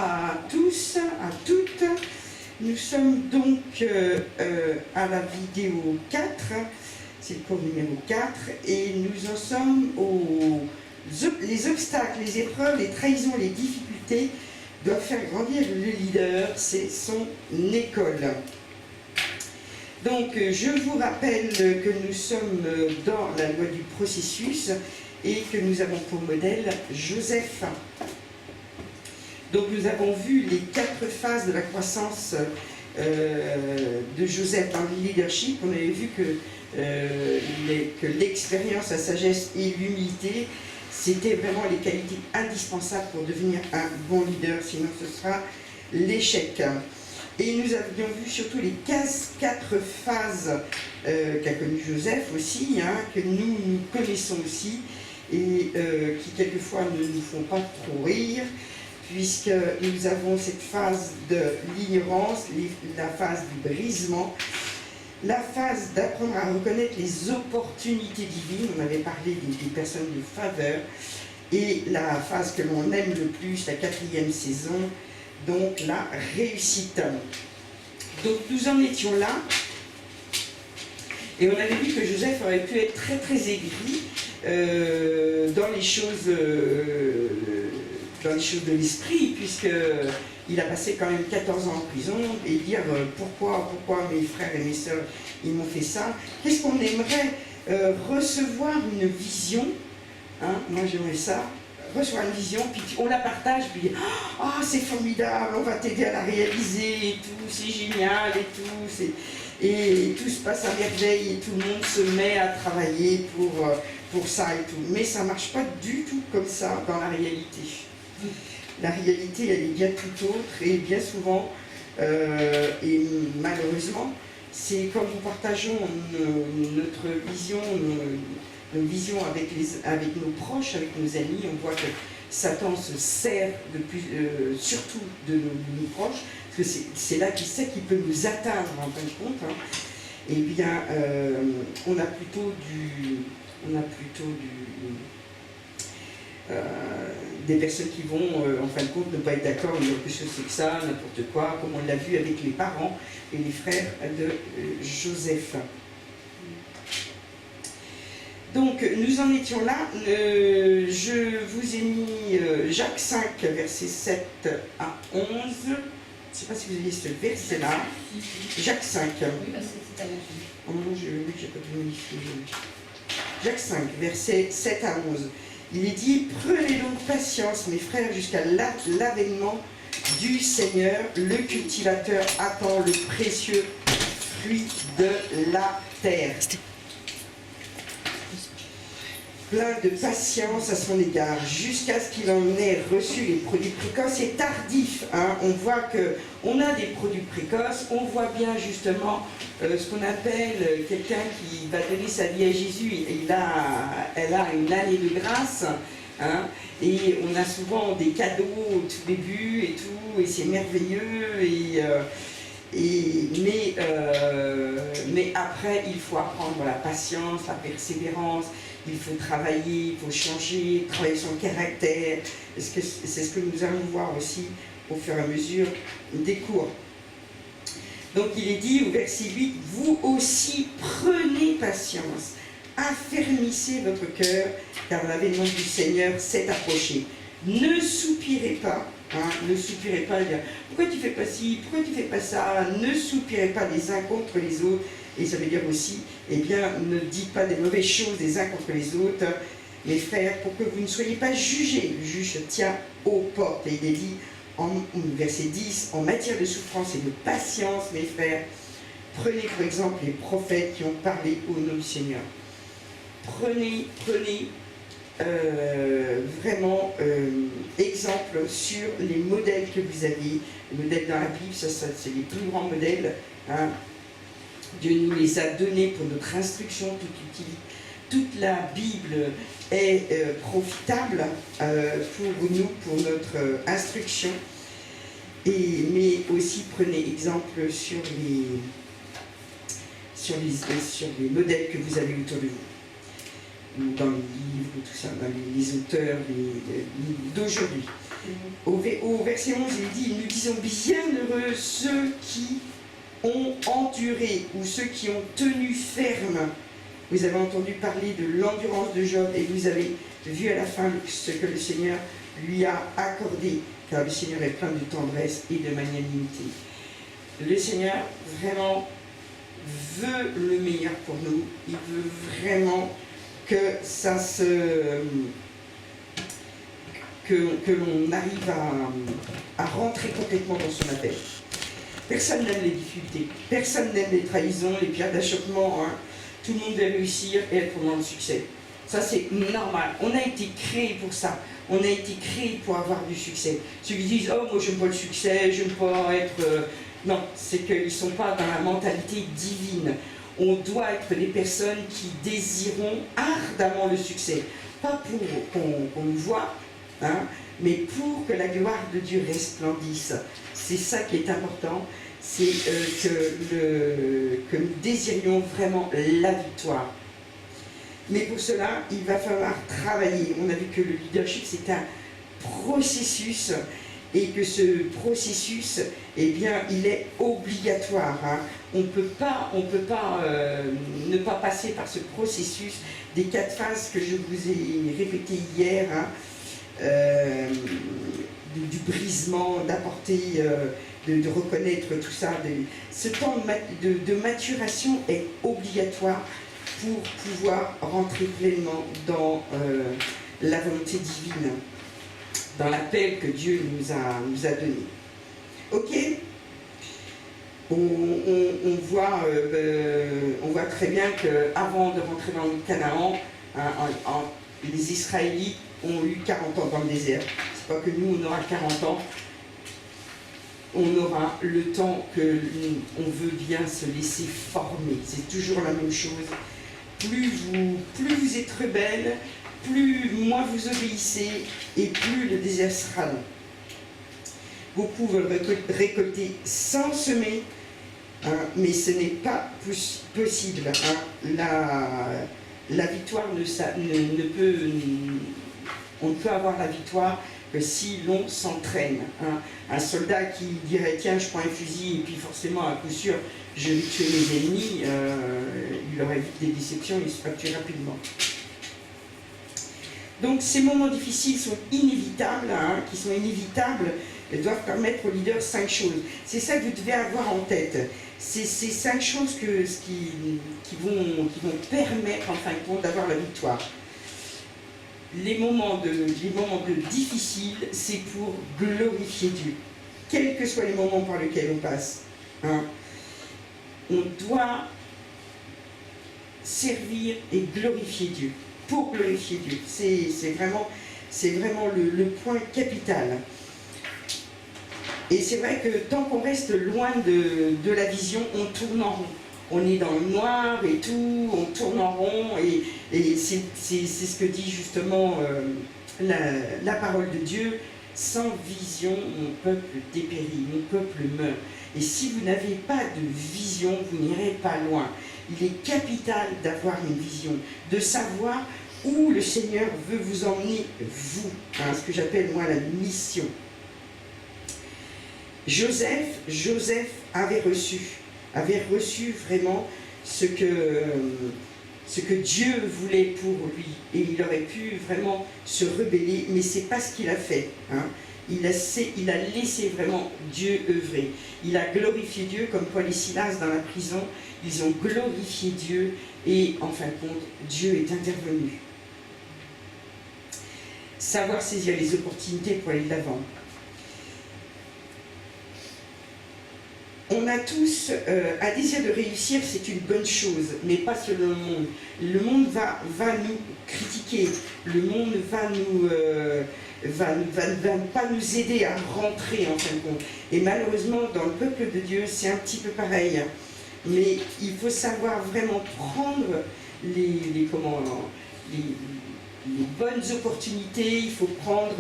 à tous, à toutes. Nous sommes donc à la vidéo 4, c'est le cours numéro 4, et nous en sommes les obstacles, les épreuves, les trahisons, les difficultés doivent faire grandir le leader, c'est son école. Donc je vous rappelle que nous sommes dans la loi du processus et que nous avons pour modèle Joseph. Donc nous avons vu les 4 phases de la croissance de Joseph dans le leadership. On avait vu que l'expérience, la sagesse et l'humilité, c'était vraiment les qualités indispensables pour devenir un bon leader, sinon ce sera l'échec. Et nous avions vu surtout les 4 phases qu'a connues Joseph aussi, que nous connaissons aussi, et qui quelquefois ne nous font pas trop rire, puisque nous avons cette phase de l'ignorance, la phase du brisement, la phase d'apprendre à reconnaître les opportunités divines, on avait parlé des personnes de faveur, et la phase que l'on aime le plus, la 4e saison, donc la réussite. Donc nous en étions là, et on avait vu que Joseph aurait pu être très très aigri dans les choses de l'esprit, puisqu'il a passé quand même 14 ans en prison, et dire pourquoi mes frères et mes sœurs ils m'ont fait ça. Qu'est-ce qu'on aimerait recevoir une vision, moi j'aimerais ça, recevoir une vision, puis on la partage, puis c'est formidable, on va t'aider à la réaliser et tout, c'est génial et tout, et tout se passe à merveille et tout le monde se met à travailler pour ça et tout. Mais ça ne marche pas du tout comme ça dans la réalité. La réalité, elle est bien tout autre, et bien souvent, et malheureusement, c'est quand nous partageons notre vision, nos visions avec nos proches, avec nos amis, on voit que Satan se sert surtout de nos proches, parce que c'est là qu'il sait qu'il peut nous atteindre en fin de compte. Eh bien, on a plutôt des personnes qui vont, en fin de compte, ne pas être d'accord, dire que c'est que ça, n'importe quoi, comme on l'a vu avec les parents et les frères de Joseph. Donc, nous en étions là. Je vous ai mis Jacques 5, versets 7 à 11. Je ne sais pas si vous avez ce verset-là. Jacques 5. Oui, c'est à la oui, j'ai pas tout modifié. Jacques 5, versets 7 à 11. Il est dit, prenez donc patience, mes frères, jusqu'à l'avènement du Seigneur. Le cultivateur attend le précieux fruit de la terre. Plein de patience à son égard, jusqu'à ce qu'il en ait reçu les produits précoces et tardifs. On voit qu'on a des produits précoces, on voit bien justement ce qu'on appelle quelqu'un qui va donner sa vie à Jésus, elle a une année de grâce, et on a souvent des cadeaux au tout début et tout, et c'est merveilleux, mais après il faut apprendre la patience, la persévérance. Il faut travailler, il faut changer, travailler son caractère. C'est ce que nous allons voir aussi au fur et à mesure des cours. Donc il est dit au verset 8, vous aussi prenez patience, affermissez votre cœur, car l'avènement du Seigneur s'est approché. Ne soupirez pas, ne soupirez pas, dire pourquoi tu fais pas ci, pourquoi tu fais pas ça, ne soupirez pas les uns contre les autres. Et ça veut dire aussi, eh bien, ne dites pas des mauvaises choses les uns contre les autres, mes frères, pour que vous ne soyez pas jugés. Le juge se tient aux portes. Et il est dit, en verset 10, en matière de souffrance et de patience, mes frères, prenez pour exemple les prophètes qui ont parlé au nom du Seigneur. Prenez vraiment exemple sur les modèles que vous avez. Les modèles dans la Bible, ça c'est les plus grands modèles. Dieu nous les a donnés pour notre instruction, toute la Bible est profitable pour nous, pour notre instruction. Mais aussi prenez exemple sur les modèles que vous avez autour de vous, dans les livres, tout ça, dans les auteurs d'aujourd'hui. Au verset 11, il dit, nous disons bienheureux ceux qui ont enduré ou ceux qui ont tenu ferme. Vous avez entendu parler de l'endurance de Job et vous avez vu à la fin ce que le Seigneur lui a accordé, car le Seigneur est plein de tendresse et de magnanimité. Le Seigneur vraiment veut le meilleur pour nous. Il veut vraiment que ça que l'on arrive à rentrer complètement dans son appel. Personne n'aime les difficultés, personne n'aime les trahisons, les pierres d'achoppement. Hein. Tout le monde veut réussir et être dans le succès. Ça, c'est normal. On a été créé pour ça. On a été créé pour avoir du succès. Ceux qui disent « Oh, moi, j'aime pas le succès, j'aime pas être... Non, c'est qu'ils ne sont pas dans la mentalité divine. On doit être des personnes qui désiront ardemment le succès. Pas pour qu'on nous voit, hein, mais pour que la gloire de Dieu resplendisse. C'est ça qui est important. C'est que nous désirions vraiment la victoire. Mais pour cela, il va falloir travailler. On a vu que le leadership, c'est un processus et que ce processus, eh bien, il est obligatoire. Hein. On ne peut pas ne pas passer par ce processus des 4 phases que je vous ai répétées hier, hein, du brisement, d'apporter, de reconnaître tout ça. Ce temps de maturation est obligatoire pour pouvoir rentrer pleinement dans la volonté divine, dans l'appel que Dieu nous a donné. Ok? On voit très bien qu'avant de rentrer dans le Canaan, les Israélites ont eu 40 ans dans le désert. C'est pas que nous, on aura 40 ans. On aura le temps qu'on veut bien se laisser former. C'est toujours la même chose. Plus vous êtes rebelle, moins vous obéissez, et plus le désert sera long. Beaucoup veulent récolter sans semer, hein, mais ce n'est pas possible. Hein. La victoire on ne peut avoir la victoire que si l'on s'entraîne. Hein. Un soldat qui dirait tiens je prends un fusil et puis forcément à coup sûr je vais tuer mes ennemis, il aurait vite des déceptions, il se ferait tuer rapidement. Donc ces moments difficiles sont inévitables, hein, doivent permettre au leader 5 choses. C'est ça que vous devez avoir en tête. C'est ces 5 choses qui vont permettre en fin de compte d'avoir la victoire. Les moments difficiles, c'est pour glorifier Dieu. Quels que soient les moments par lesquels on passe. Hein, on doit servir et glorifier Dieu. Pour glorifier Dieu. C'est vraiment le point capital. Et c'est vrai que tant qu'on reste loin de la vision, on tourne en rond. On est dans le noir et tout, on tourne en rond, et c'est ce que dit justement la parole de Dieu. Sans vision, mon peuple dépérit, mon peuple meurt. Et si vous n'avez pas de vision, vous n'irez pas loin. Il est capital d'avoir une vision, de savoir où le Seigneur veut vous emmener, vous, hein, ce que j'appelle moi la mission. Joseph avait reçu vraiment ce que Dieu voulait pour lui, et il aurait pu vraiment se rebeller, mais c'est pas ce qu'il a fait. Hein. Il a laissé vraiment Dieu œuvrer. Il a glorifié Dieu, comme Paul et Silas dans la prison. Ils ont glorifié Dieu, et en fin de compte, Dieu est intervenu. Savoir saisir les opportunités pour aller de l'avant. On a tous un désir de réussir, c'est une bonne chose, mais pas selon le monde. Le monde va nous critiquer, le monde va pas nous aider à rentrer en fin de compte. Et malheureusement, dans le peuple de Dieu, c'est un petit peu pareil. Mais il faut savoir vraiment prendre les bonnes opportunités, il faut prendre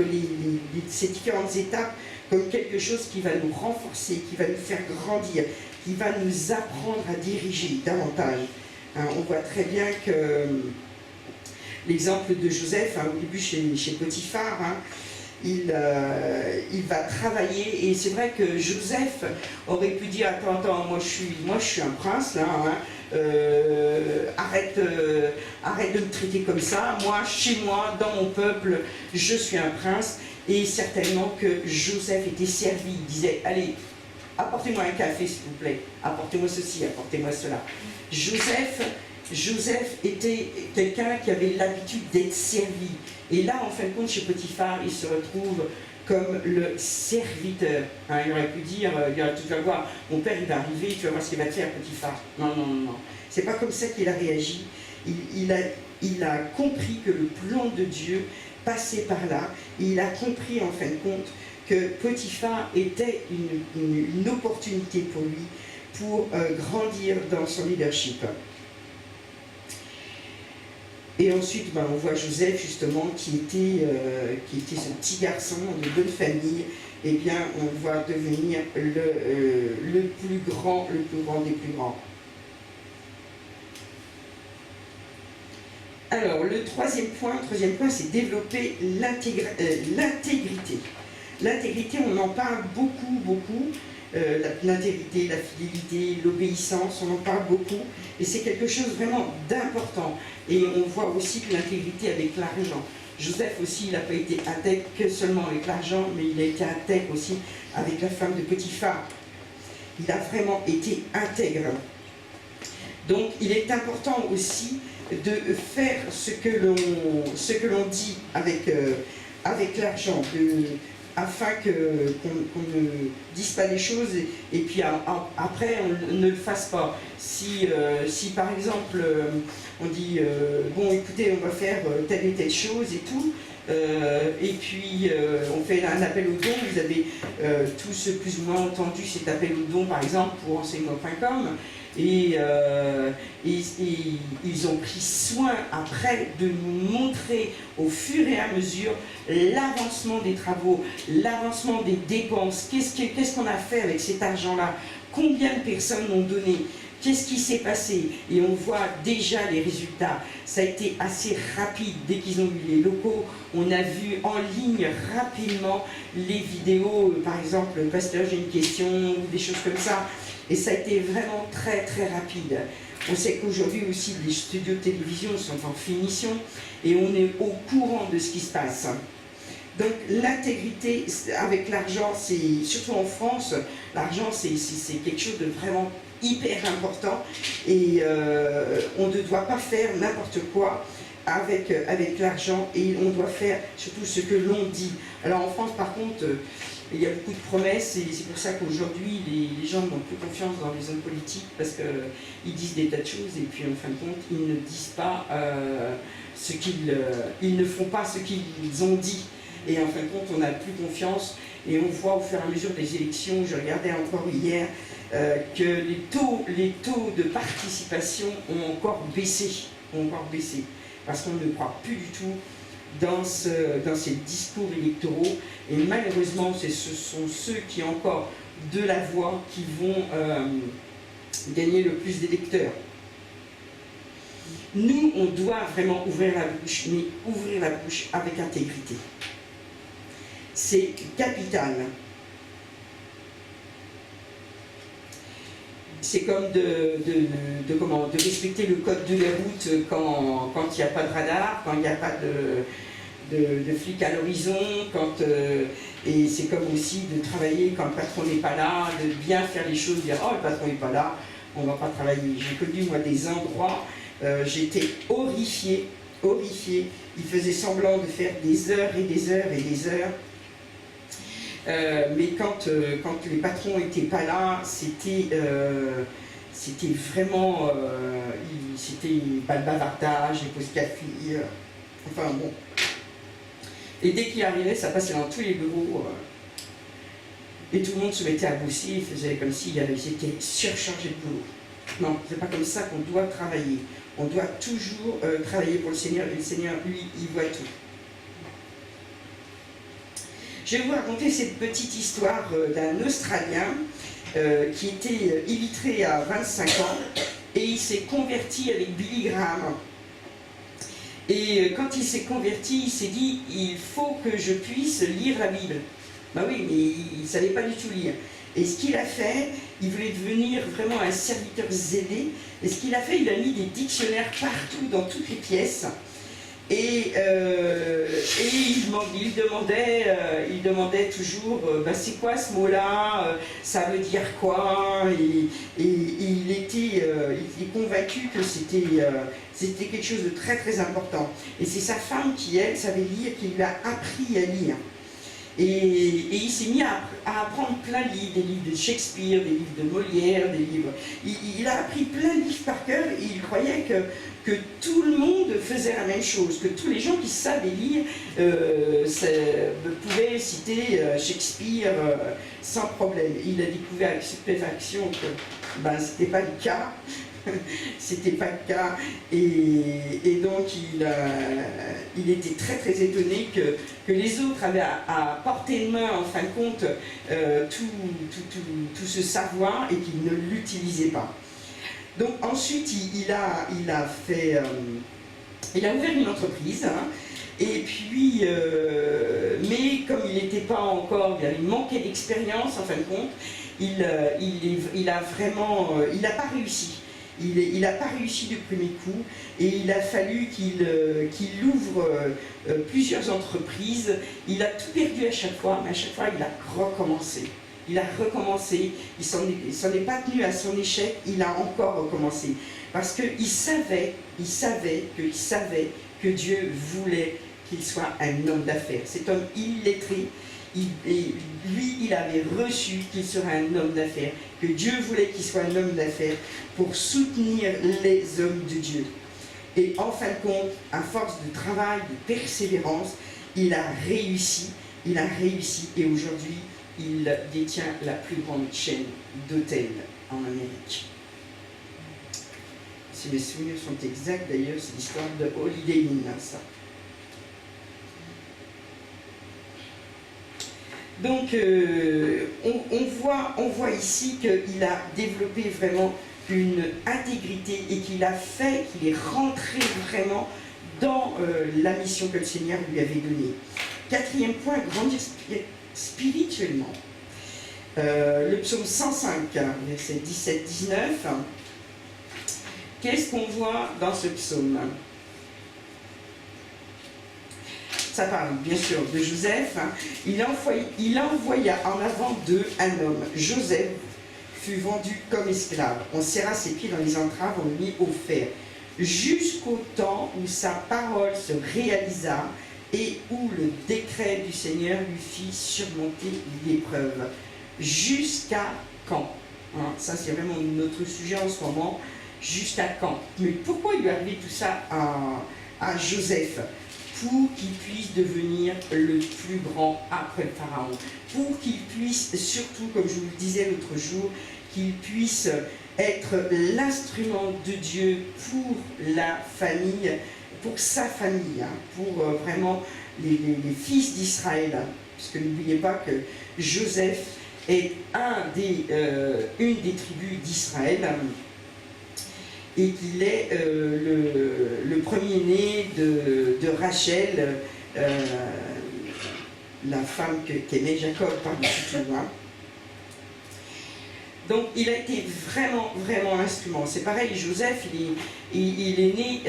ces différentes étapes comme quelque chose qui va nous renforcer, qui va nous faire grandir, qui va nous apprendre à diriger davantage. Hein, on voit très bien que l'exemple de Joseph, hein, au début chez Potiphar, hein, il va travailler. Et c'est vrai que Joseph aurait pu dire, attends, moi je suis un prince là, hein, arrête de me traiter comme ça, moi, chez moi, dans mon peuple, je suis un prince. Et certainement que Joseph était servi, il disait, allez, apportez-moi un café s'il vous plaît, apportez-moi ceci, apportez-moi cela. Joseph était quelqu'un qui avait l'habitude d'être servi. Et là, en fin de compte, chez Potiphar, il se retrouve comme le serviteur. Hein, il aurait pu dire, tu vas voir, mon père il va arriver, tu vas voir ce qu'il va te faire, Potiphar. Non. C'est pas comme ça qu'il a réagi. Il a compris que le plan de Dieu passait par là. Et il a compris, en fin de compte, que Potiphar était une opportunité pour lui pour grandir dans son leadership. Et ensuite, on voit Joseph, justement, qui était ce petit garçon de bonne famille, et bien, on le voit devenir le plus grand des plus grands. Alors, le troisième point, c'est développer l'intégrité. L'intégrité, on en parle beaucoup. L'intégrité, la fidélité, l'obéissance, on en parle beaucoup. Et c'est quelque chose vraiment d'important. Et on voit aussi que l'intégrité avec l'argent. Joseph aussi, il n'a pas été intègre que seulement avec l'argent, mais il a été intègre aussi avec la femme de Potiphar. Il a vraiment été intègre. Donc, il est important aussi de faire ce que l'on dit avec l'argent, afin qu'on ne dise pas les choses et puis après on ne le fasse pas. Si par exemple on dit bon écoutez on va faire telle et telle chose et tout, et puis on fait un appel aux dons, vous avez tous plus ou moins entendu cet appel aux dons par exemple pour enseignement.com. Et ils ont pris soin après de nous montrer au fur et à mesure l'avancement des travaux, l'avancement des dépenses, qu'est-ce qu'on a fait avec cet argent-là, combien de personnes l'ont donné, qu'est-ce qui s'est passé, et on voit déjà les résultats. Ça a été assez rapide dès qu'ils ont eu les locaux, on a vu en ligne rapidement les vidéos, par exemple, pasteur j'ai une question, ou des choses comme ça. Et ça a été vraiment très rapide. On sait qu'aujourd'hui aussi les studios de télévision sont en finition et on est au courant de ce qui se passe. Donc l'intégrité avec l'argent, c'est surtout en France, l'argent c'est quelque chose de vraiment hyper important et on ne doit pas faire n'importe quoi avec l'argent et on doit faire surtout ce que l'on dit. Alors en France par contre, il y a beaucoup de promesses et c'est pour ça qu'aujourd'hui les gens n'ont plus confiance dans les hommes politiques parce qu'ils disent des tas de choses et puis en fin de compte ils ne disent pas ils ne font pas ce qu'ils ont dit et en fin de compte on n'a plus confiance et on voit au fur et à mesure des élections, je regardais encore hier que les taux de participation ont encore baissé parce qu'on ne croit plus du tout dans ces discours électoraux et malheureusement ce sont ceux qui ont encore de la voix qui vont gagner le plus d'électeurs. Nous, on doit vraiment ouvrir la bouche, mais ouvrir la bouche avec intégrité. C'est capital. C'est comme de respecter le code de la route quand il n'y a pas de radar, quand il n'y a pas de flics à l'horizon, et c'est comme aussi de travailler quand le patron n'est pas là, de bien faire les choses, dire oh le patron n'est pas là, on ne va pas travailler. J'ai connu moi des endroits, j'étais horrifiée, ils faisaient semblant de faire des heures et des heures et des heures. Mais quand les patrons n'étaient pas là, c'était vraiment c'était pas le bavardage, les pauses café, enfin bon. Et dès qu'il arrivait, ça passait dans tous les bureaux. Et tout le monde se mettait à bosser, il faisait comme s'ils étaient surchargés de boulot. Non, c'est pas comme ça qu'on doit travailler. On doit toujours travailler pour le Seigneur, et le Seigneur, lui, il voit tout. Je vais vous raconter cette petite histoire d'un Australien qui était illettré à 25 ans et il s'est converti avec Billy Graham. Et quand il s'est converti, il s'est dit, il faut que je puisse lire la Bible. Ben oui, mais il ne savait pas du tout lire. Et ce qu'il a fait, il voulait devenir vraiment un serviteur zélé. Et ce qu'il a fait, il a mis des dictionnaires partout, dans toutes les pièces. Et il demandait toujours, c'est quoi ce mot-là, ça veut dire quoi, et il était convaincu que c'était quelque chose de très très important. Et c'est sa femme qui, elle, savait lire, qui lui a appris à lire. Et il s'est mis à apprendre plein de livres, des livres de Shakespeare, des livres de Molière, des livres. Il a appris plein de livres par cœur et il croyait que tout le monde faisait la même chose, que tous les gens qui savaient lire pouvaient citer Shakespeare sans problème. Il a découvert avec stupéfaction que ce n'était pas le cas. C'était pas le cas, et donc il était très très étonné que les autres avaient à portée de main en fin de compte tout ce savoir et qu'ils ne l'utilisaient pas. Donc ensuite il a ouvert une entreprise, hein, et puis mais comme il n'était pas encore, il manquait d'expérience en fin de compte, il n'a pas réussi. Il n'a pas réussi du premier coup et il a fallu qu'il ouvre plusieurs entreprises. Il a tout perdu à chaque fois, mais à chaque fois il a recommencé. Il s'en est pas tenu à son échec, il a encore recommencé. Parce qu'il savait que Dieu voulait qu'il soit un homme d'affaires. Cet homme illettré, il avait reçu qu'il serait un homme d'affaires, que Dieu voulait qu'il soit un homme d'affaires pour soutenir les hommes de Dieu. Et en fin de compte, à force de travail, de persévérance, il a réussi, et aujourd'hui, il détient la plus grande chaîne d'hôtels en Amérique. Si mes souvenirs sont exacts, d'ailleurs, c'est l'histoire de Holiday Inn, ça. Donc, on voit ici qu'il a développé vraiment une intégrité et qu'il est rentré vraiment dans la mission que le Seigneur lui avait donnée. Quatrième point, grandir spirituellement. Le psaume 105, verset 17-19. Qu'est-ce qu'on voit dans ce psaume ? Ça parle bien sûr de Joseph. Il envoya en avant d'eux un homme. Joseph fut vendu comme esclave. On serra ses pieds dans les entraves, on le mit au fer. Jusqu'au temps où sa parole se réalisa et où le décret du Seigneur lui fit surmonter l'épreuve. Jusqu'à quand, hein, ça c'est vraiment notre sujet en ce moment. Jusqu'à quand? Mais pourquoi il lui est arrivé tout ça à Joseph? Pour qu'il puisse devenir le plus grand après le Pharaon, pour qu'il puisse, surtout, comme je vous le disais l'autre jour, qu'il puisse être l'instrument de Dieu pour la famille, pour sa famille, hein, pour vraiment les fils d'Israël, hein, parce que n'oubliez pas que Joseph est une des tribus d'Israël, hein, et qu'il est le premier-né de Rachel, la femme qu'aimait Jacob par-dessus tout. Hein. Donc il a été vraiment, vraiment instrument. C'est pareil, Joseph, il est né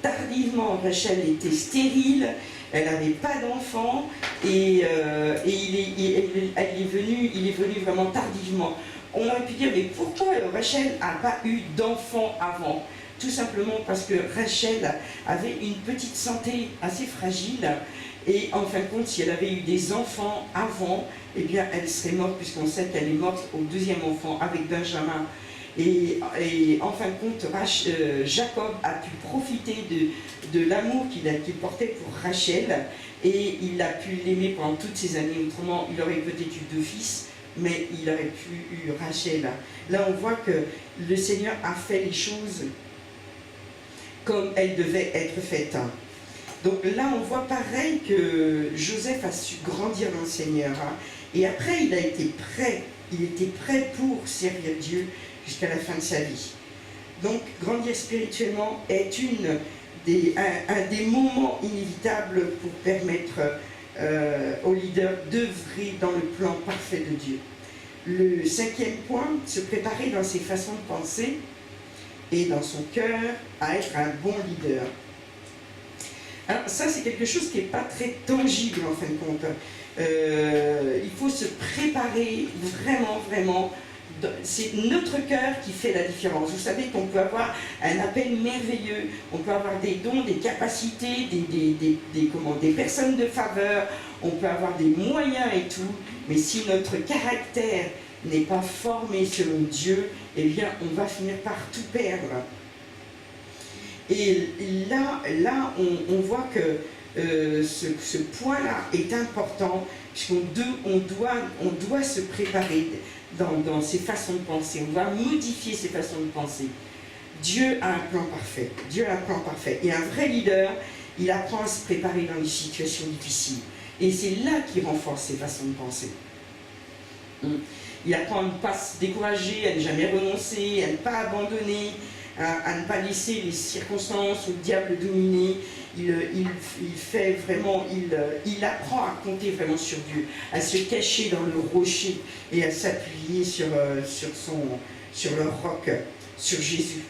tardivement. Rachel était stérile, elle n'avait pas d'enfant, et il est venu vraiment tardivement. On aurait pu dire, mais pourquoi Rachel n'a pas eu d'enfant avant? Tout simplement parce que Rachel avait une petite santé assez fragile, et en fin de compte, si elle avait eu des enfants avant, eh bien elle serait morte, puisqu'on sait qu'elle est morte au deuxième enfant avec Benjamin. Et en fin de compte, Jacob a pu profiter de l'amour qu'il portait pour Rachel, et il a pu l'aimer pendant toutes ces années. Autrement, il aurait peut-être eu 2 fils, mais il aurait pu eu Rachel. Là, on voit que le Seigneur a fait les choses comme elles devaient être faites. Donc là, on voit pareil que Joseph a su grandir dans le Seigneur. Et après, il était prêt pour servir Dieu jusqu'à la fin de sa vie. Donc, grandir spirituellement est une un des moments inévitables pour permettre aux leaders d'œuvrer dans le plan parfait de Dieu. Le 5e point, se préparer dans ses façons de penser et dans son cœur à être un bon leader. Alors ça, c'est quelque chose qui n'est pas très tangible en fin de compte. Il faut se préparer vraiment, vraiment. C'est notre cœur qui fait la différence. Vous savez qu'on peut avoir un appel merveilleux, on peut avoir des dons, des capacités, des personnes de faveur, on peut avoir des moyens et tout, mais si notre caractère n'est pas formé selon Dieu, eh bien on va finir par tout perdre. Et là on voit que ce point-là est important, puisqu'on doit se préparer dans ses façons de penser, on va modifier ses façons de penser. Dieu a un plan parfait, Dieu a un plan parfait. Et un vrai leader, il apprend à se préparer dans les situations difficiles. Et c'est là qu'il renforce ses façons de penser. Il apprend à ne pas se décourager, à ne jamais renoncer, à ne pas abandonner, à ne pas laisser les circonstances ou le diable dominer. Il fait vraiment, il apprend à compter vraiment sur Dieu, à se cacher dans le rocher et à s'appuyer sur le roc, sur Jésus.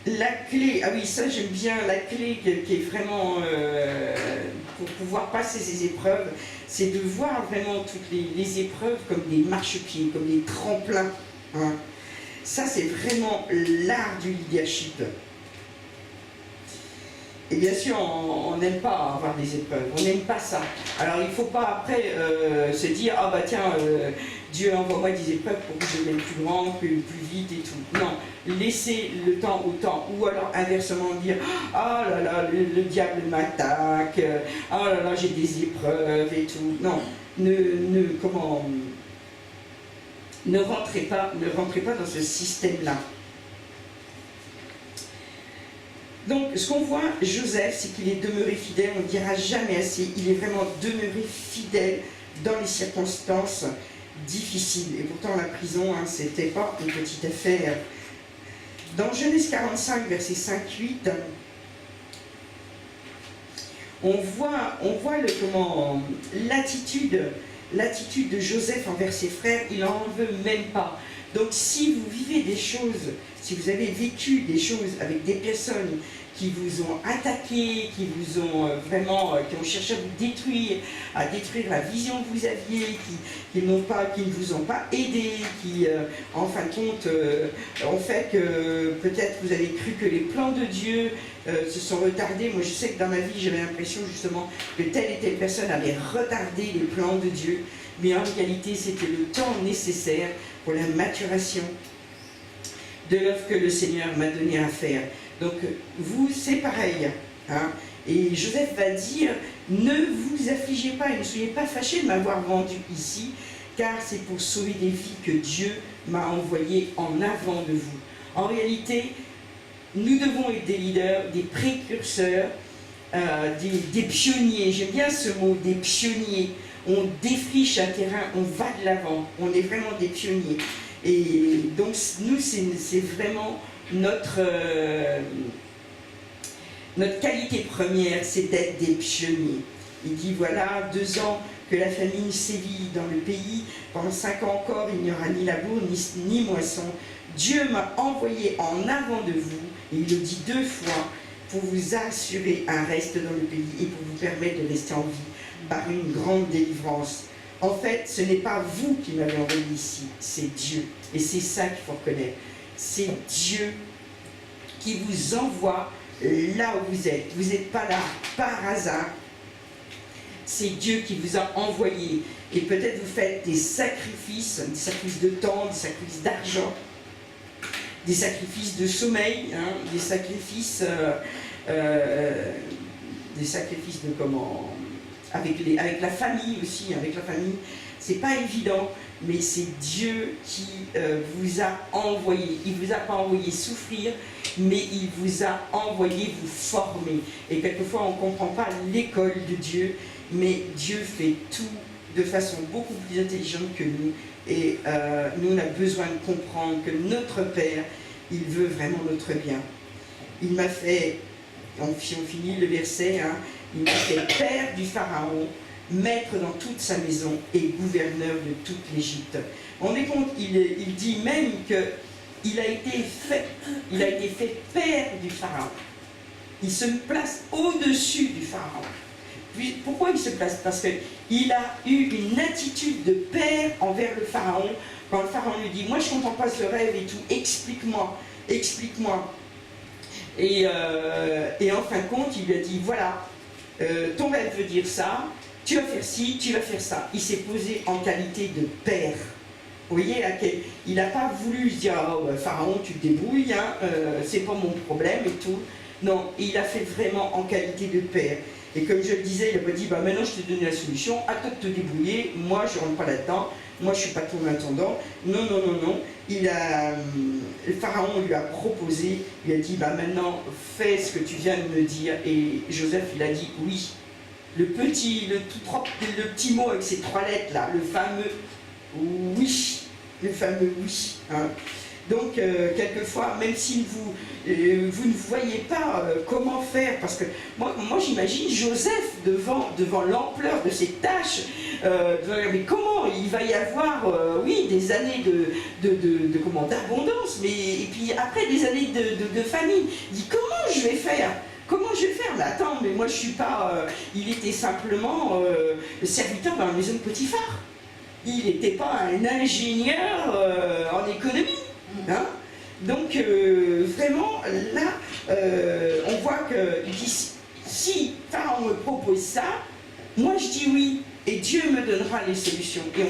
La clé, ah oui, ça j'aime bien, la clé qui est vraiment pour pouvoir passer ces épreuves, c'est de voir vraiment toutes les épreuves comme des marchepieds, comme des tremplins. Hein. Ça, c'est vraiment l'art du leadership. Et bien sûr, on n'aime pas avoir des épreuves, on n'aime pas ça. Alors il ne faut pas après se dire « Ah bah tiens, Dieu envoie-moi des épreuves pour que je devienne plus grand, plus vite et tout ». Non, laissez le temps au temps, ou alors inversement dire « Ah là là, le diable m'attaque, ah là là, j'ai des épreuves et tout ». Non, ne rentrez pas dans ce système-là. Donc, ce qu'on voit, Joseph, c'est qu'il est demeuré fidèle, on ne dira jamais assez, il est vraiment demeuré fidèle dans les circonstances difficiles. Et pourtant, la prison, hein, c'était pas une petite affaire. Dans Genèse 45, verset 5-8, on voit l'attitude de Joseph envers ses frères, il n'en veut même pas. Donc si vous vivez des choses, si vous avez vécu des choses avec des personnes qui vous ont attaqué, qui vous ont qui ont cherché à vous détruire, à détruire la vision que vous aviez, qui ne vous ont pas aidé, qui en fin de compte ont fait que peut-être vous avez cru que les plans de Dieu se sont retardés. Moi je sais que dans ma vie j'avais l'impression justement que telle et telle personne avait retardé les plans de Dieu, mais en réalité c'était le temps nécessaire pour la maturation de l'œuvre que le Seigneur m'a donné à faire. Donc vous, c'est pareil. Hein. Et Joseph va dire, ne vous affligez pas et ne soyez pas fâchés de m'avoir vendu ici, car c'est pour sauver des vies que Dieu m'a envoyé en avant de vous. En réalité, nous devons être des leaders, des précurseurs, des pionniers. J'aime bien ce mot, des pionniers. On défriche un terrain, on va de l'avant, on est vraiment des pionniers. Et donc nous, c'est vraiment notre qualité première, c'est d'être des pionniers. Il dit voilà, 2 ans que la famine sévit dans le pays, pendant 5 ans encore il n'y aura ni labour ni moisson. Dieu m'a envoyé en avant de vous, et il le dit 2 fois, pour vous assurer un reste dans le pays et pour vous permettre de rester en vie par une grande délivrance. En fait, ce n'est pas vous qui m'avez envoyé ici, c'est Dieu. Et c'est ça qu'il faut reconnaître. C'est Dieu qui vous envoie là où vous êtes. Vous n'êtes pas là par hasard. C'est Dieu qui vous a envoyé. Et peut-être vous faites des sacrifices de temps, des sacrifices d'argent, des sacrifices de sommeil, hein, des sacrifices de comment... Avec la famille aussi, avec la famille, c'est pas évident, mais c'est Dieu qui vous a envoyé. Il vous a pas envoyé souffrir, mais il vous a envoyé vous former. Et quelquefois on ne comprend pas l'école de Dieu, mais Dieu fait tout de façon beaucoup plus intelligente que nous. Et nous, on a besoin de comprendre que notre Père, il veut vraiment notre bien. Il m'a fait, on finit le verset, hein, il m'a fait père du Pharaon, maître dans toute sa maison et gouverneur de toute l'Égypte. On est compte, il dit même qu'il a été fait père du Pharaon. Il se place au-dessus du Pharaon. Puis, pourquoi il se place? Parce qu'il a eu une attitude de père envers le Pharaon. Quand le Pharaon lui dit, moi je ne comprends pas ce rêve et tout, explique-moi, explique-moi. Et en fin de compte, il lui a dit, voilà, ton rêve veut dire ça, tu vas faire ci, tu vas faire ça. Il s'est posé en qualité de père. Vous voyez, il n'a pas voulu se dire, oh, Pharaon, tu te débrouilles, hein, c'est pas mon problème et tout. Non, il a fait vraiment en qualité de père. Et comme je le disais, il n'a pas dit, bah, maintenant je te donne la solution, à toi de te débrouiller, moi je ne rentre pas là-dedans, moi je ne suis pas ton intendant. Non, non, non, non. Le Pharaon lui a proposé, il a dit, bah, maintenant fais ce que tu viens de me dire. Et Joseph, il a dit oui. Le petit mot avec ces 3 lettres là, le fameux oui, le fameux oui. Hein. Donc, quelquefois, même si vous ne voyez pas comment faire, parce que moi j'imagine Joseph devant l'ampleur de ses tâches, mais comment il va y avoir, oui, des années d'abondance, et puis après des années de famine. Il dit, comment je vais faire? Comment je vais faire? Mais attends, mais moi je suis pas... il était simplement serviteur dans la maison de Potiphar. Il n'était pas un ingénieur en économie. Hein? Donc vraiment là on voit que si Pharaon me propose ça, moi je dis oui et Dieu me donnera les solutions. Et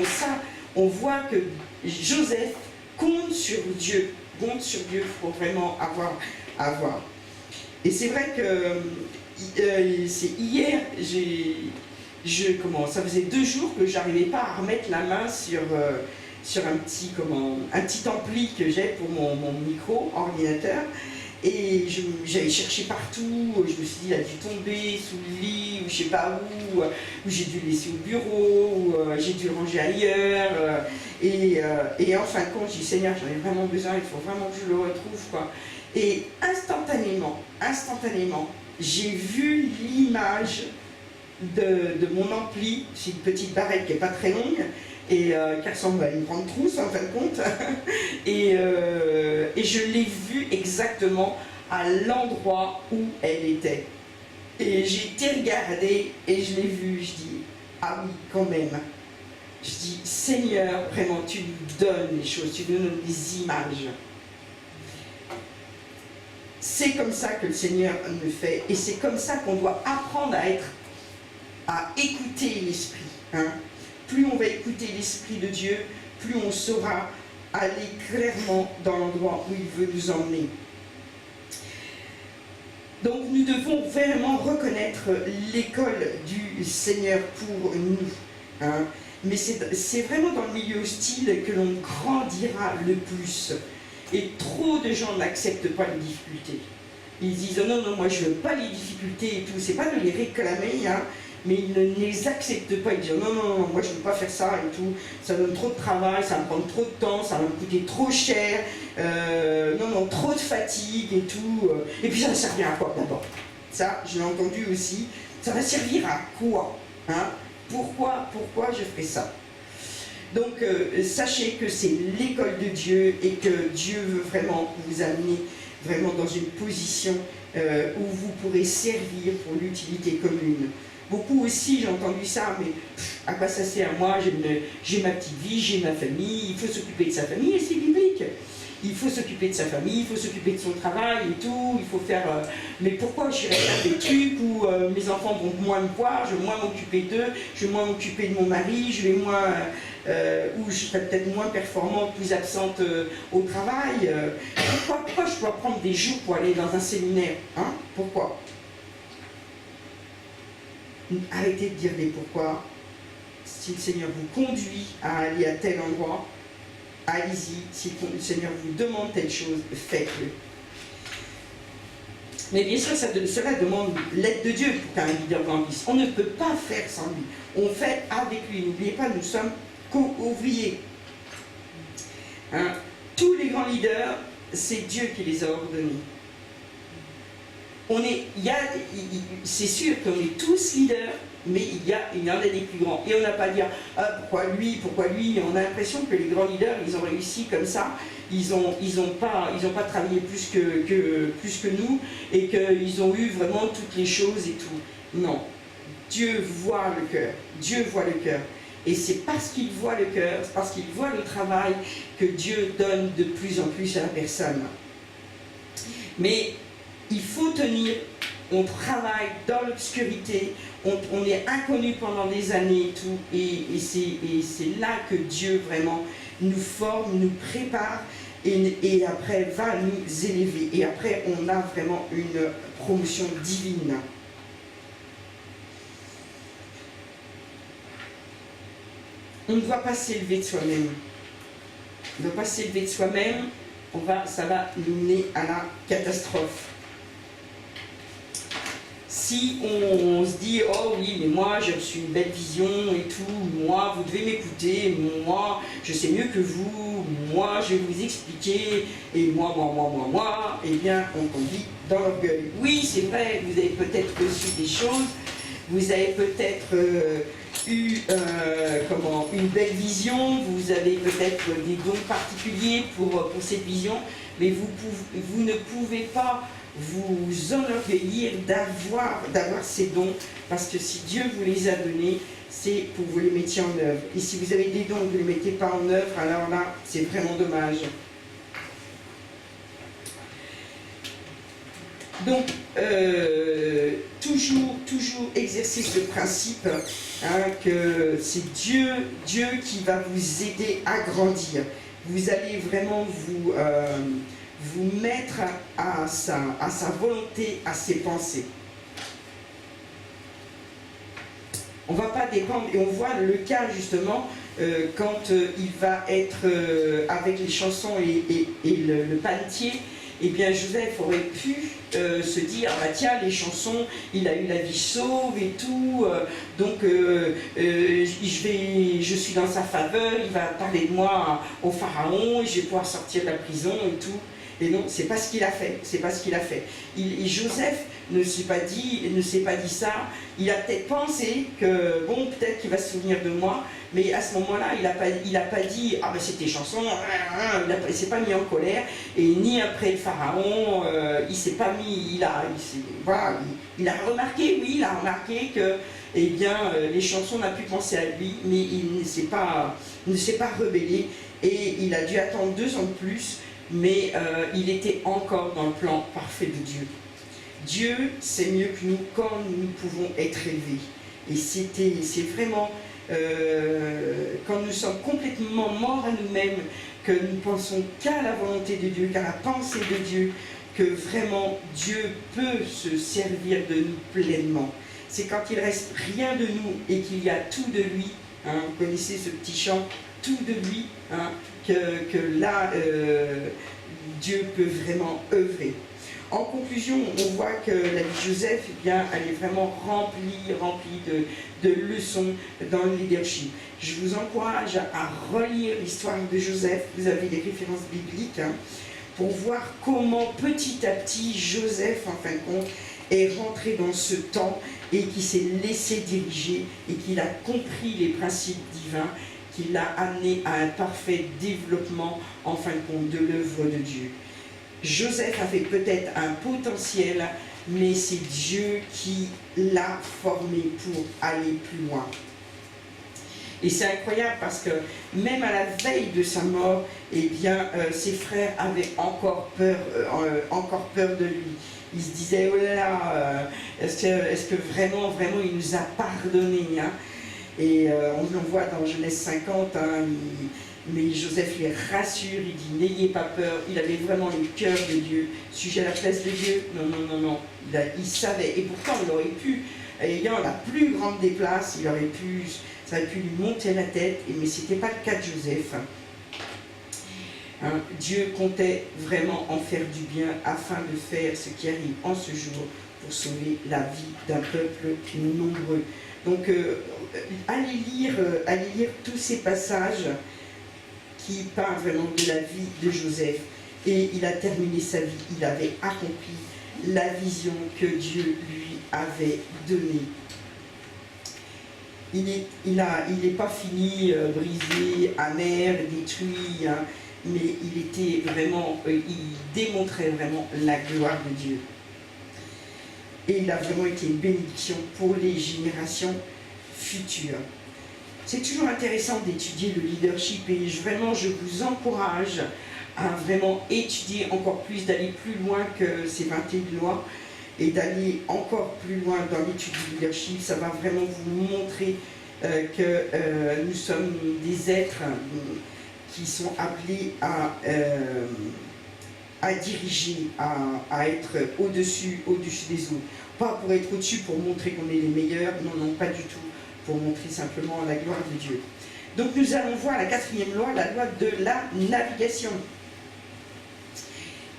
on voit que Joseph compte sur Dieu pour vraiment avoir. Et c'est vrai que c'est hier, ça faisait 2 jours que j'arrivais pas à remettre la main sur un petit ampli que j'ai pour mon micro ordinateur, et j'avais cherché partout, je me suis dit il a dû tomber sous le lit ou je sais pas où j'ai dû le laisser au bureau, ou j'ai dû le ranger ailleurs, et en fin de compte j'ai dit Seigneur, j'en ai vraiment besoin, il faut vraiment que je le retrouve, quoi. Et instantanément j'ai vu l'image de mon ampli. C'est une petite barrette qui n'est pas très longue et qui ressemble à une grande trousse en fin de compte. et je l'ai vue exactement à l'endroit où elle était. Et j'ai été regarder et je l'ai vue. Je dis, ah oui, quand même. Je dis, Seigneur, vraiment, tu nous donnes les choses, tu nous donnes des images. C'est comme ça que le Seigneur me fait. Et c'est comme ça qu'on doit apprendre à écouter l'Esprit. Hein. Plus on va écouter l'Esprit de Dieu, plus on saura aller clairement dans l'endroit où il veut nous emmener. Donc nous devons vraiment reconnaître l'école du Seigneur pour nous. Hein. Mais c'est vraiment dans le milieu hostile que l'on grandira le plus. Et trop de gens n'acceptent pas les difficultés. Ils disent non, non, moi je veux pas les difficultés et tout. C'est pas de les réclamer, hein, mais ils ne les acceptent pas. Ils disent non, non, non, moi je veux pas faire ça et tout. Ça donne trop de travail, ça va me prendre trop de temps, ça va me coûter trop cher. Non, non, trop de fatigue et tout. Et puis ça va servir à quoi d'abord? Ça, je l'ai entendu aussi. Ça va servir à quoi, hein? Pourquoi je ferai ça? Donc, sachez que c'est l'école de Dieu et que Dieu veut vraiment vous amener vraiment dans une position où vous pourrez servir pour l'utilité commune. Beaucoup aussi, j'ai entendu ça, mais à quoi ça sert? Moi, j'ai ma petite vie, j'ai ma famille, il faut s'occuper de sa famille, et c'est biblique. Il faut s'occuper de sa famille, il faut s'occuper de son travail et tout, il faut faire... mais pourquoi j'irais faire des trucs où mes enfants vont moins me voir, je vais moins m'occuper d'eux, je vais moins m'occuper de mon mari, je vais moins... où je serai peut-être moins performante, plus absente au travail. Pourquoi je dois prendre des jours pour aller dans un séminaire, hein? Pourquoi? Arrêtez de dire des pourquoi. Si le Seigneur vous conduit à aller à tel endroit, allez-y. Si le Seigneur vous demande telle chose, faites-le. Mais bien sûr, cela demande l'aide de Dieu pour qu'un leader grandisse. On ne peut pas faire sans lui. On fait avec lui. N'oubliez pas, nous sommes co-ouvriers. Hein? Tous les grands leaders c'est Dieu qui les a ordonnés. C'est sûr qu'on est tous leaders, mais il y en a des plus grands. Et on n'a pas à dire ah, pourquoi lui. On a l'impression que les grands leaders, ils ont réussi comme ça. Ils ont pas travaillé plus que nous et qu'ils ont eu vraiment toutes les choses et tout. Non. Dieu voit le cœur. Dieu voit le cœur. Et c'est parce qu'il voit le cœur, c'est parce qu'il voit le travail que Dieu donne de plus en plus à la personne. Mais il faut tenir, on travaille dans l'obscurité, on est inconnu pendant des années et tout, et c'est là que Dieu vraiment nous forme, nous prépare, et après va nous élever. Et après, on a vraiment une promotion divine. On ne doit pas s'élever de soi-même. On ne doit pas s'élever de soi-même, ça va nous mener à la catastrophe. Si on se dit « Oh oui, mais moi j'ai reçu une belle vision et tout, moi vous devez m'écouter, moi je sais mieux que vous, moi je vais vous expliquer, et moi, eh bien on conduit dans l'orgueil. » Oui, c'est vrai, vous avez peut-être reçu des choses, vous avez peut-être eu une belle vision, vous avez peut-être des dons particuliers pour cette vision, mais vous ne pouvez pas vous enorgueillir d'avoir ces dons, parce que si Dieu vous les a donnés, c'est pour que vous les mettiez en œuvre. Et si vous avez des dons et que vous ne les mettez pas en œuvre, alors là, c'est vraiment dommage. Donc, toujours exercer ce principe que c'est Dieu qui va vous aider à grandir. Vous allez vraiment vous mettre à sa volonté, à ses pensées. On ne va pas dépendre, et on voit le cas justement quand il va être avec les chansons et le panetier. Eh bien, Joseph aurait pu se dire, ah bah tiens, les chansons, il a eu la vie sauve et tout, donc je suis dans sa faveur, il va parler de moi au pharaon, je vais pouvoir sortir de la prison et tout. Et non, c'est pas ce qu'il a fait, c'est pas ce qu'il a fait. Joseph ne s'est pas dit ça, il a peut-être pensé que, bon, peut-être qu'il va se souvenir de moi, mais à ce moment-là, il a pas dit, ah ben c'était chanson, il s'est pas mis en colère, et ni après le pharaon, il s'est pas mis, il a remarqué, oui, il a remarqué que, eh bien, les chansons n'ont pu penser à lui, mais il ne s'est pas rebellé, et il a dû attendre 2 ans de plus, mais il était encore dans le plan parfait de Dieu. Dieu sait mieux que nous quand nous pouvons être élevés. Et c'est vraiment quand nous sommes complètement morts à nous-mêmes, que nous pensons qu'à la volonté de Dieu, qu'à la pensée de Dieu, que vraiment Dieu peut se servir de nous pleinement. C'est quand il ne reste rien de nous et qu'il y a tout de lui, vous connaissez ce petit chant, tout de lui, que là, Dieu peut vraiment œuvrer. En conclusion, on voit que la vie de Joseph, eh bien, elle est vraiment remplie de leçons dans le leadership. Je vous encourage à relire l'histoire de Joseph. Vous avez des références bibliques pour voir comment petit à petit Joseph, en fin de compte, est rentré dans ce temps et qui s'est laissé diriger et qu'il a compris les principes divins, qui l'a amené à un parfait développement, en fin de compte, de l'œuvre de Dieu. Joseph avait peut-être un potentiel, mais c'est Dieu qui l'a formé pour aller plus loin. Et c'est incroyable parce que même à la veille de sa mort, eh bien, ses frères avaient encore peur de lui. Ils se disaient, oh là là, est-ce que vraiment il nous a pardonné, Et on le voit dans Genèse 50, mais Joseph les rassure, il dit n'ayez pas peur, il avait vraiment le cœur de Dieu. Suis-je à la place de Dieu? Non, il savait, et pourtant il aurait pu, ayant la plus grande des places, ça aurait pu lui monter la tête, mais ce n'était pas le cas de Joseph. Dieu comptait vraiment en faire du bien afin de faire ce qui arrive en ce jour pour sauver la vie d'un peuple nombreux. Donc allez lire tous ces passages qui parlent vraiment de la vie de Joseph. et il a terminé sa vie. Il avait accompli la vision que Dieu lui avait donnée. Il n'est pas fini, brisé, amer, détruit, hein, mais il était vraiment, il démontrait vraiment la gloire de Dieu. Et il a vraiment été une bénédiction pour les générations futures. C'est toujours intéressant d'étudier le leadership et vraiment je vous encourage à vraiment étudier encore plus, d'aller plus loin que ces 21 lois et d'aller encore plus loin dans l'étude du leadership. Ça va vraiment vous montrer que nous sommes des êtres qui sont appelés à diriger, à être au-dessus des autres. Pas pour être au-dessus, pour montrer qu'on est les meilleurs, non, non, pas du tout, pour montrer simplement la gloire de Dieu. Donc nous allons voir la 4e loi, la loi de la navigation.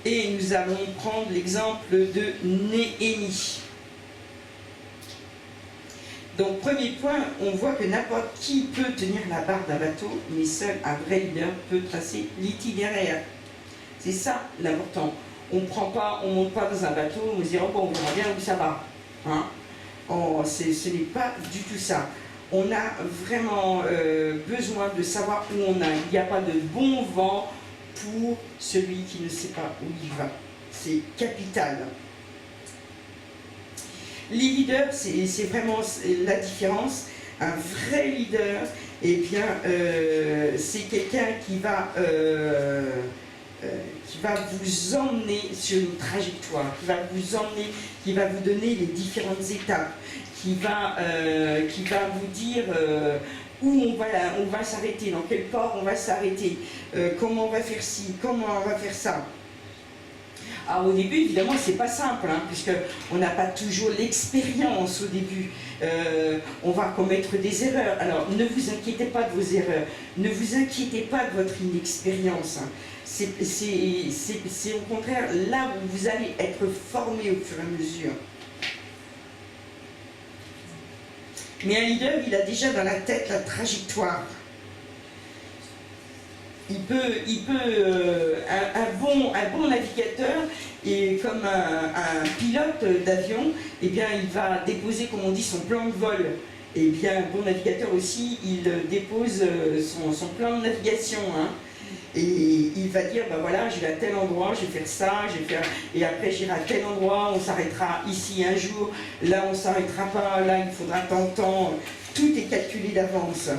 Et nous allons prendre l'exemple de Néhémie. Donc premier point, on voit que n'importe qui peut tenir la barre d'un bateau, mais seul un vrai leader peut tracer l'itinéraire. C'est ça l'important. On ne monte pas dans un bateau, on se dit oh, bon, on verra bien où ça va. Hein, ce n'est pas du tout ça. On a vraiment besoin de savoir où on a. Il n'y a pas de bon vent pour celui qui ne sait pas où il va. C'est capital. Les leaders, c'est vraiment la différence. Un vrai leader, eh bien, c'est quelqu'un qui va vous emmener sur une trajectoire, qui va vous emmener, qui va vous donner les différentes étapes, qui va vous dire où on va s'arrêter, dans quel port on va s'arrêter, comment on va faire ci, comment on va faire ça. Alors au début, évidemment, c'est pas simple, hein, puisqu'on n'a pas toujours l'expérience au début. On va commettre des erreurs. Alors ne vous inquiétez pas de vos erreurs, ne vous inquiétez pas de votre inexpérience. Hein. C'est au contraire là où vous allez être formé au fur et à mesure. Mais un leader, il a déjà dans la tête la trajectoire. Un bon navigateur, et comme un pilote d'avion, eh bien, il va déposer, comme on dit, son plan de vol. Et bien, un bon navigateur aussi, il dépose son plan de navigation. Hein. Et il va dire, ben voilà, je vais à tel endroit, je vais faire ça, et après j'irai à tel endroit, on s'arrêtera ici un jour, là on ne s'arrêtera pas, là il faudra tant de temps. Tout est calculé d'avance.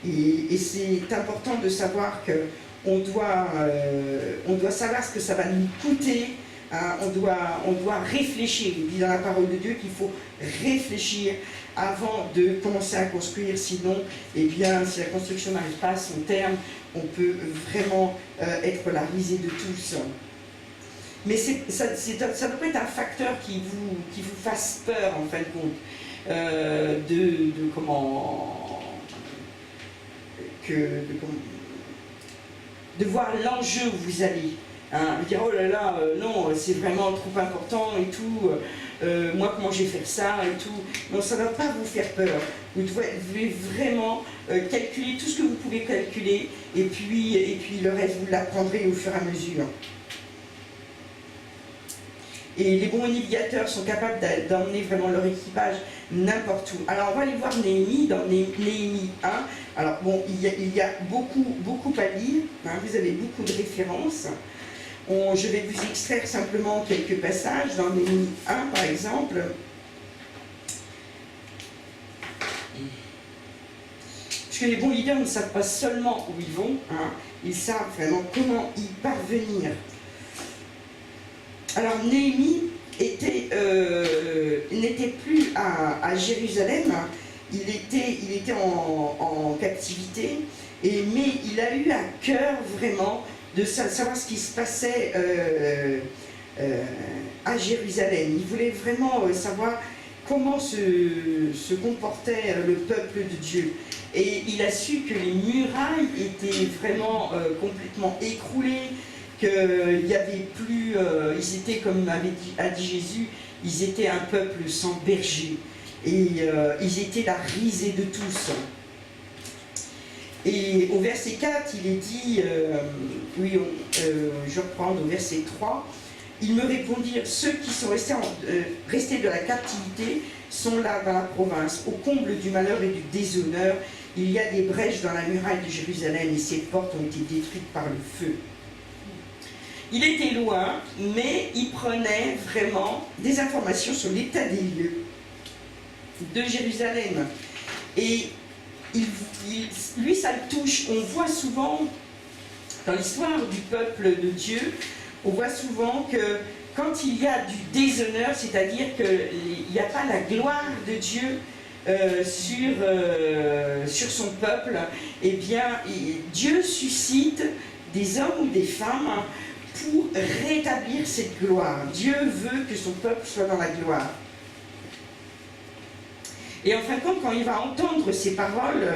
Et c'est important de savoir qu'on doit savoir ce que ça va nous coûter. Hein, on doit réfléchir. Il dit dans la parole de Dieu qu'il faut réfléchir avant de commencer à construire. Sinon, eh bien, si la construction n'arrive pas à son terme, on peut vraiment être la risée de tous. Mais ça ne doit pas être un facteur qui vous fasse peur, en fin de compte, de voir l'enjeu où vous allez. Hein, dire oh là là, non, c'est vraiment trop important et tout, moi comment je vais faire ça et tout. Non, ça ne doit pas vous faire peur. Vous devez vraiment calculer tout ce que vous pouvez calculer et puis le reste vous l'apprendrez au fur et à mesure. Et les bons navigateurs sont capables d'emmener vraiment leur équipage n'importe où. Alors on va aller voir Néhémie, dans Néhémie 1. Alors bon, il y a beaucoup à lire, hein, vous avez beaucoup de références. Je vais vous extraire simplement quelques passages dans Néhémie 1 par exemple. Parce que les bons leaders ne savent pas seulement où ils vont, hein, ils savent vraiment comment y parvenir. Alors Néhémie n'était plus à Jérusalem, il était en captivité, mais il a eu à cœur vraiment de savoir ce qui se passait à Jérusalem. Il voulait vraiment savoir comment se comportait le peuple de Dieu. Et il a su que les murailles étaient vraiment complètement écroulées, qu'il n'y avait plus, ils étaient, comme a dit Jésus, ils étaient un peuple sans berger, et ils étaient la risée de tous. Et au verset 4, il est dit, je reprends au verset 3, ils me répondirent, ceux qui sont restés de la captivité sont là dans la province, au comble du malheur et du déshonneur. Il y a des brèches dans la muraille de Jérusalem et ses portes ont été détruites par le feu. Il était loin, mais il prenait vraiment des informations sur l'état des lieux de Jérusalem. Et lui, ça le touche. On voit souvent, dans l'histoire du peuple de Dieu, on voit souvent que quand il y a du déshonneur, c'est-à-dire qu'il n'y a pas la gloire de Dieu sur son peuple, eh bien, Dieu suscite des hommes ou des femmes pour rétablir cette gloire. Dieu veut que son peuple soit dans la gloire. Et en fin de compte, quand il va entendre ces paroles,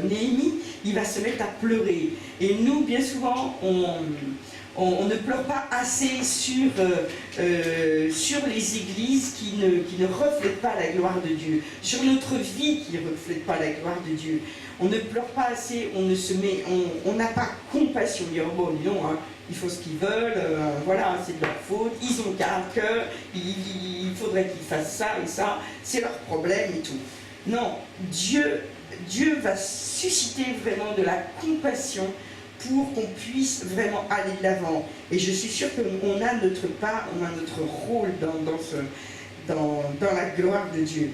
Néhémie, il va se mettre à pleurer. Et nous, bien souvent, on ne pleure pas assez sur les églises qui ne reflètent pas la gloire de Dieu, sur notre vie qui ne reflète pas la gloire de Dieu. On ne pleure pas assez, on n'a pas compassion. On dit, oh bon, non, hein, ils font ce qu'ils veulent, voilà, c'est de leur faute, ils ont qu'un cœur, il faudrait qu'ils fassent ça et ça, c'est leur problème et tout. Non, Dieu va susciter vraiment de la compassion pour qu'on puisse vraiment aller de l'avant. Et je suis sûre qu'on a notre part, on a notre rôle dans la gloire de Dieu.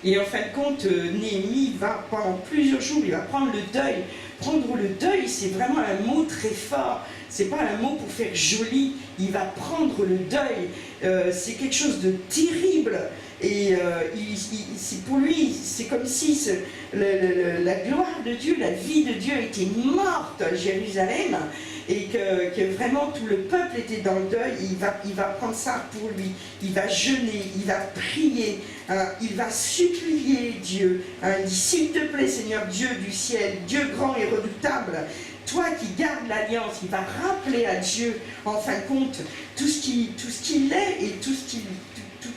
Et en fin de compte, Néhémie va, pendant plusieurs jours, il va prendre le deuil. Prendre le deuil, c'est vraiment un mot très fort. C'est pas un mot pour faire joli. Il va prendre le deuil. C'est quelque chose de terrible. Et pour lui, c'est comme si la gloire de Dieu, la vie de Dieu était morte à Jérusalem. Et que vraiment tout le peuple était dans le deuil. Il va prendre ça pour lui. Il va jeûner, il va prier, il va supplier Dieu. Il dit, s'il te plaît Seigneur Dieu du ciel, Dieu grand et redoutable, toi qui gardes l'alliance, il va rappeler à Dieu, en fin de compte, tout ce qu'il est et toute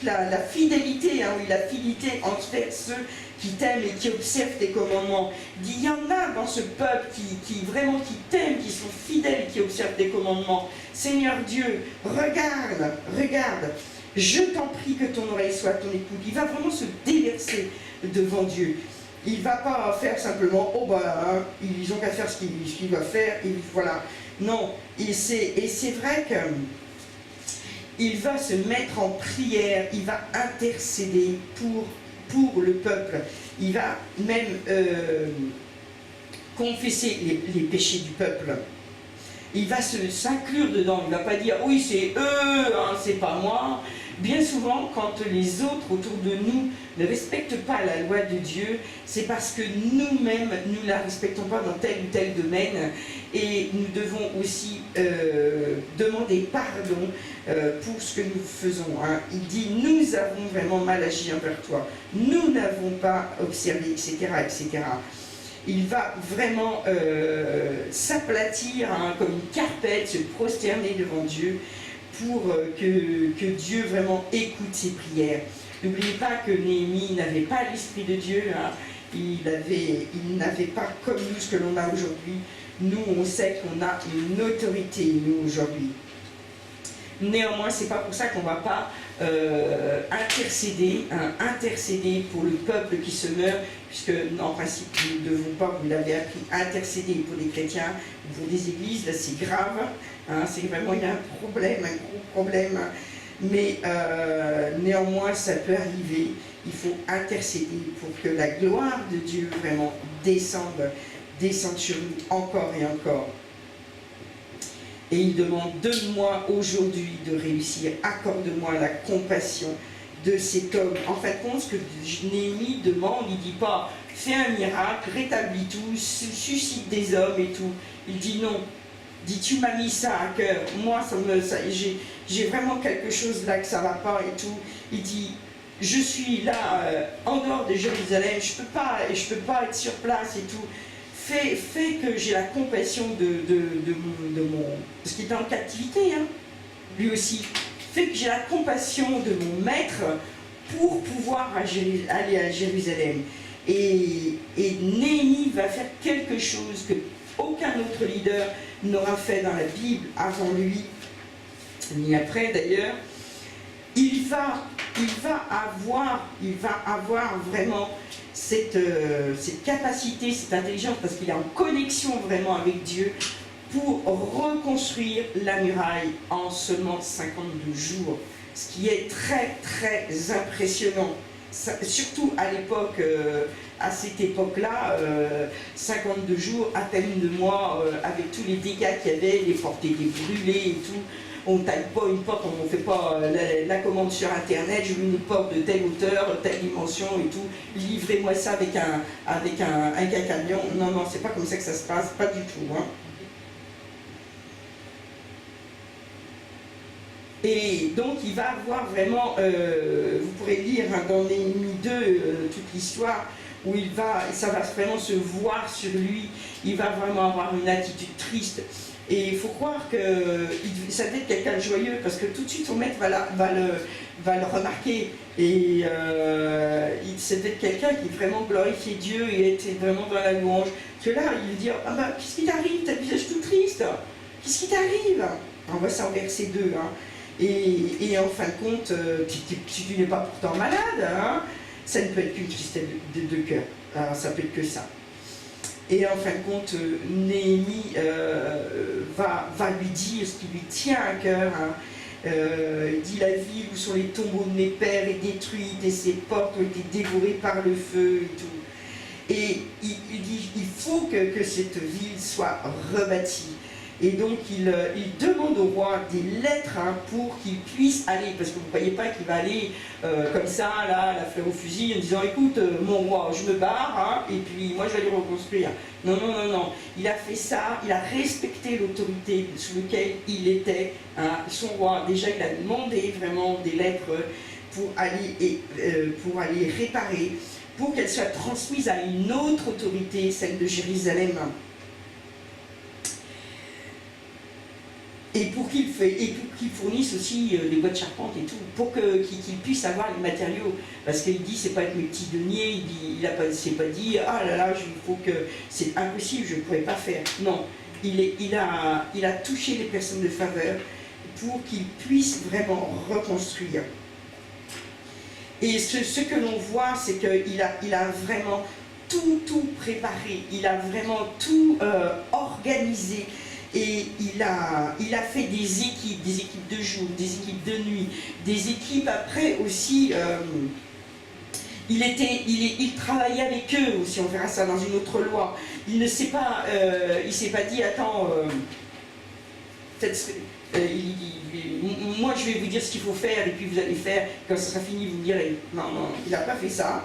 la fidélité, la fidélité envers ceux qui t'aiment et qui observent tes commandements. Il y en a dans ce peuple qui t'aiment, qui sont fidèles, qui observent tes commandements. Seigneur Dieu, regarde, je t'en prie que ton oreille soit à ton écoute. Il va vraiment se déverser devant Dieu. Il ne va pas faire simplement, ils ont qu'à faire ce qu'ils doivent faire, et voilà. Non, et c'est vrai que il va se mettre en prière, il va intercéder pour le peuple. Il va même confesser les péchés du peuple. Il va s'inclure dedans, il ne va pas dire « oui, c'est eux, c'est pas moi ». Bien souvent, quand les autres autour de nous ne respectent pas la loi de Dieu, c'est parce que nous-mêmes, nous ne la respectons pas dans tel ou tel domaine. Et nous devons aussi demander pardon pour ce que nous faisons. Il dit, nous avons vraiment mal agi envers toi. Nous n'avons pas observé, etc., etc. Il va vraiment s'aplatir comme une carpette, se prosterner devant Dieu, pour que Dieu vraiment écoute ses prières. N'oubliez pas que Néhémie n'avait pas l'Esprit de Dieu, il n'avait pas comme nous ce que l'on a aujourd'hui. Nous, on sait qu'on a une autorité, nous, aujourd'hui. Néanmoins, c'est pas pour ça qu'on ne va pas intercéder pour le peuple qui se meurt, puisque en principe, nous ne devons pas, vous l'avez appris, intercéder pour les chrétiens, pour des églises, là c'est grave, c'est vraiment, il y a un problème, un gros problème, mais néanmoins, ça peut arriver, il faut intercéder pour que la gloire de Dieu vraiment descende sur nous encore et encore. Et il demande, donne-moi aujourd'hui de réussir, accorde-moi la compassion de cet homme. En fait, ce que Néhémie demande, il ne dit pas, fais un miracle, rétablis tout, suscite des hommes et tout. Il dit non, il dit, tu m'as mis ça à cœur, moi j'ai vraiment quelque chose là que ça ne va pas et tout. Il dit, je suis là en dehors de Jérusalem, je peux pas être sur place et tout. Fait que j'ai la compassion de mon... Parce qu'il est en captivité, lui aussi. Fait que j'ai la compassion de mon maître pour pouvoir aller à Jérusalem. Et Néhémie va faire quelque chose que aucun autre leader n'aura fait dans la Bible avant lui, ni après d'ailleurs. Il va avoir vraiment cette capacité, cette intelligence, parce qu'il est en connexion vraiment avec Dieu, pour reconstruire la muraille en seulement 52 jours, ce qui est très très impressionnant. Surtout à l'époque, à cette époque-là, 52 jours, à peine 2 mois, avec tous les dégâts qu'il y avait, les portes étaient brûlées et tout. On ne taille pas une porte, on ne fait pas la commande sur internet, je veux une porte de telle hauteur, telle dimension et tout, livrez-moi ça avec un camion. Non, non, c'est pas comme ça que ça se passe, pas du tout. Hein. Et donc il va avoir vraiment, vous pourrez lire hein, dans Néhémie 2 toute l'histoire, où ça va vraiment se voir sur lui, il va vraiment avoir une attitude triste. Et il faut croire que ça devait être quelqu'un de joyeux, parce que tout de suite son maître va le remarquer. Et ça devait être quelqu'un qui vraiment glorifiait Dieu et était vraiment dans la louange. Que là, il lui dit, ah bah, qu'est-ce qui t'arrive? T'as le visage tout triste. Qu'est-ce qui t'arrive? On voit ça en verset 2. Hein. Et en fin de compte, si tu n'es pas pourtant malade, hein, ça ne peut être qu'une tristesse de cœur. Alors, ça peut être que ça. Et en fin de compte, Néhémie va lui dire ce qui lui tient à cœur. Hein. Il dit, la ville où sont les tombeaux de mes pères est détruite et ses portes ont été dévorées par le feu et tout. Et il dit, il faut que cette ville soit rebâtie. Et donc il demande au roi des lettres hein, pour qu'il puisse aller, parce que vous ne croyez pas qu'il va aller comme ça, là, la fleur au fusil, en disant écoute, mon roi, je me barre, hein, et puis moi je vais aller reconstruire. Non, non, non, non. Il a fait ça, il a respecté l'autorité sous laquelle il était, hein, son roi. Déjà, il a demandé vraiment des lettres pour aller réparer, pour qu'elles soient transmises à une autre autorité, celle de Jérusalem. Et pour qu'il fournisse aussi les bois de charpente et tout, pour qu'il puisse avoir les matériaux. Parce qu'il dit, c'est pas avec mes petits deniers, il s'est pas dit, ah là là, il faut que, c'est impossible, je ne pourrais pas faire. Non, il a touché les personnes de faveur pour qu'ils puissent vraiment reconstruire. Et ce que l'on voit, c'est qu'il a vraiment tout préparé, il a vraiment tout organisé. Et il a fait des équipes de jour, des équipes de nuit, des équipes après aussi, il travaillait avec eux aussi, on verra ça dans une autre loi. Il ne s'est pas, s'est pas dit, attends, moi je vais vous dire ce qu'il faut faire et puis vous allez faire, quand ce sera fini vous me direz. Non, non, il n'a pas fait ça.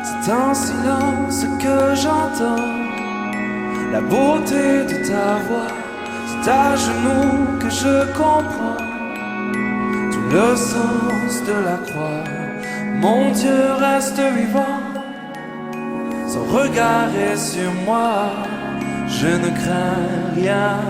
C'est en silence que j'entends la beauté de ta voix, c'est à genoux que je comprends tout le sens de la croix. Mon Dieu reste vivant, son regard est sur moi, je ne crains rien.